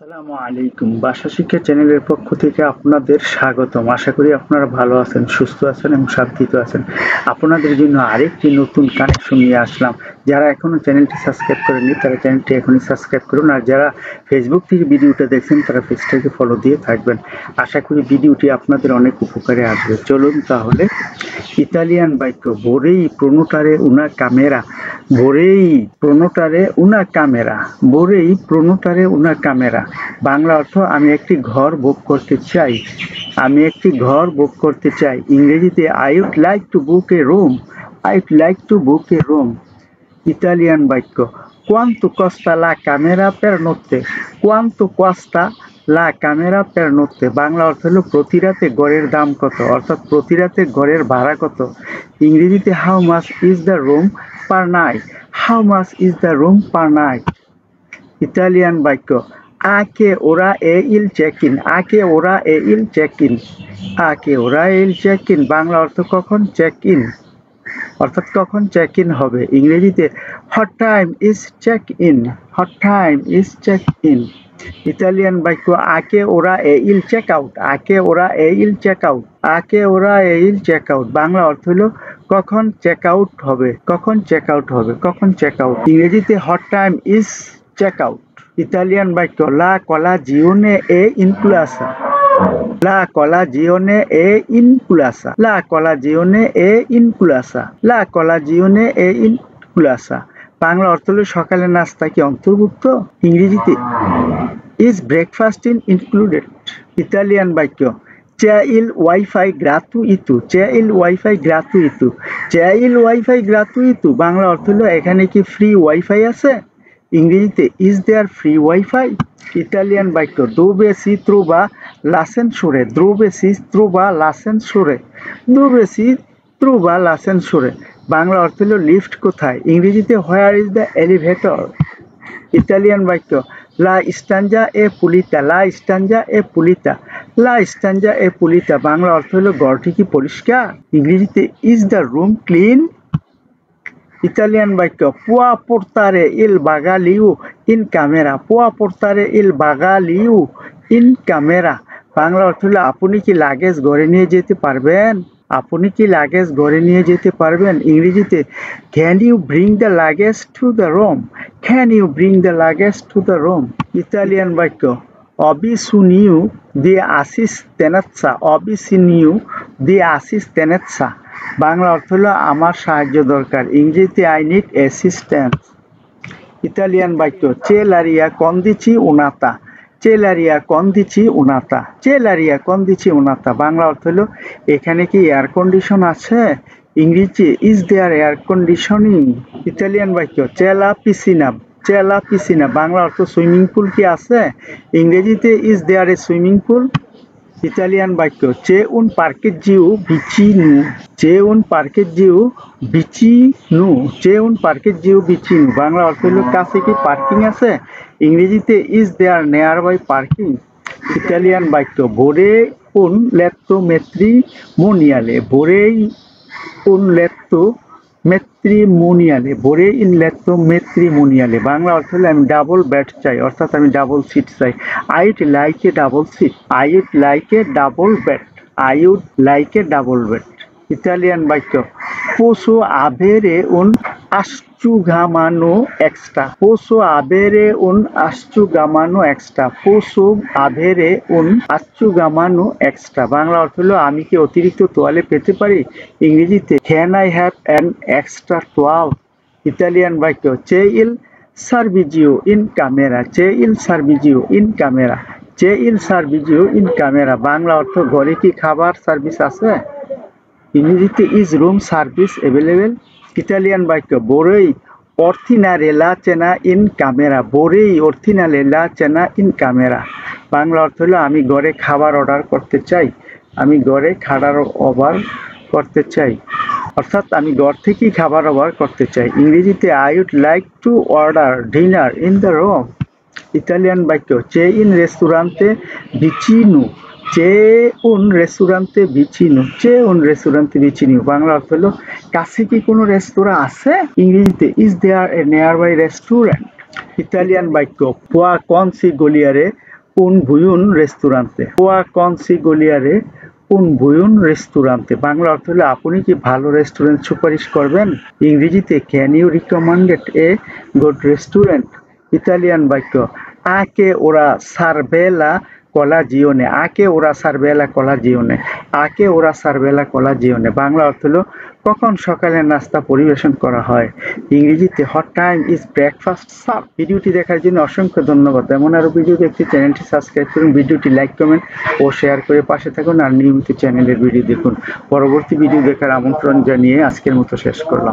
আসসালামু আলাইকুম। ভাষা শিক্ষা চ্যানেলের পক্ষ থেকে আপনাদের স্বাগতম। আশা করি আপনারা ভালো আছেন, সুস্থ আছেন এবং শান্তিতে আছেন। আপনাদের জন্য আরেকটি নতুন কানেকশন নিয়ে আসলাম। যারা এখনো চ্যানেলটি সাবস্ক্রাইব করেননি তারা চ্যানেলটি এখনই সাবস্ক্রাইব করুন, আর যারা ফেসবুক থেকে ভিডিওটা দেখছেন তারা পেজটাকে ফলো দিয়ে থাকবেন। আশা করি ভিডিওটি আপনাদের অনেক উপকারে আসবে। চলুন তাহলে। ইতালিয়ান বাক্য vorrei prenotare una camera, vorrei prenotare una camera, vorrei prenotare una camera। Bangla অর্থ আমি একটি ঘর বুক করতে চাই, আমি একটি ঘর বুক করতে চাই। ইংরেজিতে I would like to book a room, I would like to book a room। Italian বাক্য quanto costa la camera per notte, quanto costa লা ক্যামেরা পের নোতে। বাংলা অর্থ হলো প্রতি রাতে গড়ের দাম কত, অর্থাৎ প্রতি রাতে গড়ের ভাড়া কত। ইংরেজিতে how much is the room per night, how much is the room per night. Italian বাক্য আকে ওরা এ ইল চেক ইন, আকে ওরা এ ইল চেক ইন, আকে ওরা এ ইল চেক ইন। বাংলা অর্থ কখন চেক ইন, অর্থাৎ কখন চেক ইন হবে। ইংরেজিতে what time is check in, what time is check in. Italian বাক্য আকে ওরা এ ইল চেক আউট, আকে ওরা এ ইল চেক আউট, আকে ওরা এ ইল চেক আউট। বাংলা অর্থ হলো কখন চেক আউট হবে, কখন চেক আউট হবে, কখন চেক আউট। ইংরেজিতে what time is check out. Italian বাক্য লা কলাজিওনে এ ইনক্লুসা, La colazione è inclusa, la colazione è inclusa, la colazione è inclusa। Bangla অর্থ হলো সকালের নাস্তা কি অন্তর্ভুক্ত। ইংরেজিতে is breakfast included। ইতালিয়ান বাক্য c'è il wifi gratuito, c'è il wifi gratuito, c'è il wifi gratuito। Bangla অর্থ হলো এখানে কি ফ্রি ওয়াইফাই আছে। ইংরেজিতে is there free wifi। Italian বাক্য dove si trova l'ascensore, dove si trova l'ascensore, dove si trova l'ascensore। Bangla অর্থ হলো lift কোথায়। ইংরেজিতে where is the elevator। Italian বাক্য la stanza è pulita, la stanza è pulita, la stanza è pulita। Bangla অর্থ হলো ঘরটি কি পরিষ্কার। ইংরেজিতে is the room clean। Italian বাক্য può portare il bagaglio in camera, può portare il bagaglio in camera। Bangla অর্থ হলো আপনি কি লাগেজ ঘরে নিয়ে যেতে পারবেন, আপনি কি লাগেজ ঘরে নিয়ে যেতে পারবেন। ইংরেজিতে can you bring the luggage to the room, can you bring the luggage to the room। Italian বাক্য obisogno di assistenza, obisogno di assistenza। Bangla অর্থ হলো আমার সাহায্য দরকার। ইংরেজিতে আই নিড অ্যাসিস্ট্যান্স। ইতালিয়ান বাক্য চেলারিয়া কন্দিচি উনাতা, চেলারিয়া কন্দিচি উনাতা, চেলারিয়া কন্দিচি উনাতা। বাংলা অর্থ হলো এখানে কি এয়ার কন্ডিশন আছে। ইংরেজি is there air conditioning. Italian বাক্য চেলা পিসিনা, চেলা পিসিনা। বাংলা অর্থ সুইমিং পুল কি আছে। ইংরেজিতে is there a swimming pool. Italian বাক্য c'è un parcheggio vicino, c'è un parcheggio vicino, c'è un parcheggio vicino। Bangla অর্থ হলো কাছে কি পার্কিং আছে। ইংরেজিতে is there nearby parking। Italian বাক্য vorrei un letto matrimoniale, vorrei un letto matrimoniale, vorrei un letto matrimoniale। Bangla অর্থ হলো আমি ডাবল বেড চাই, অর্থাৎ আমি ডাবল সিট চাই। I would like a double seat, I would like a double bed, I would like a double bed। Italian বাক্য posso avere un asciugamano extra, posso avere un asciugamano extra, posso avere un asciugamano extra। Bangla অর্থ হলো আমি কি অতিরিক্ত তোয়ালে পেতে পারি। ইংরেজিতে can I have an extra towel। Italian বাক্য c'è il servizio in camera, c'è il servizio in camera, c'è il servizio in camera। Bangla অর্থ ঘরে কি খাবার সার্ভিস আছে। ইংরেজিতে is room service available। Italian বাক্য vorrei ordinare la cena in camera, vorrei ordinare la cena in camera। Bangla অর্থ হলো আমি ঘরে খাবার অর্ডার করতে চাই, আমি ঘরে খাবার অর্ডার করতে চাই, অর্থাৎ আমি ঘর থেকেই খাবার অর্ডার করতে চাই। ইংরেজিতে I would like to order dinner in the room। Italian বাক্য c'è un ristorante vicino, c'è un ristorante vicino, c'è un ristorante vicino। Bangla অর্থ হলো কাছে কি কোনো রেস্তোরাঁ আছে। ইংরেজিতে is there a nearby restaurant। Italian বাক্য può consigliare un buyun রেস্টুরান্তে ওয়া কনসিগোলিয়ারে un buyun রেস্টুরান্তে বাংলা অর্থ হলো আপনি কি ভালো রেস্টুরেন্ট সুপারিশ করবেন ইংরেজিতে can you recommended a good restaurant Italian বাক্য আকে ওরা সার্ভেলা কলাজিওনে আকে ওরা সার্ভেলা কলাজিওনে আকে ওরা সার্ভেলা কলাজিওনে বাংলা অর্থ হলো কখন সকালের নাস্তা পরিবেশন করা হয় ইংরেজিতে what time is breakfast serve ভিডিওটি দেখার জন্য অসংখ্য ধন্যবাদ এমন আরও ভিডিও দেখতে চ্যানেলটি সাবস্ক্রাইব করুন ভিডিওটি লাইক কমেন্ট ও শেয়ার করে পাশে থাকুন আর নিয়মিত চ্যানেলের ভিডিও দেখুন পরবর্তী ভিডিও দেখার আমন্ত্রণ জানিয়ে আজকের মতো শেষ করলাম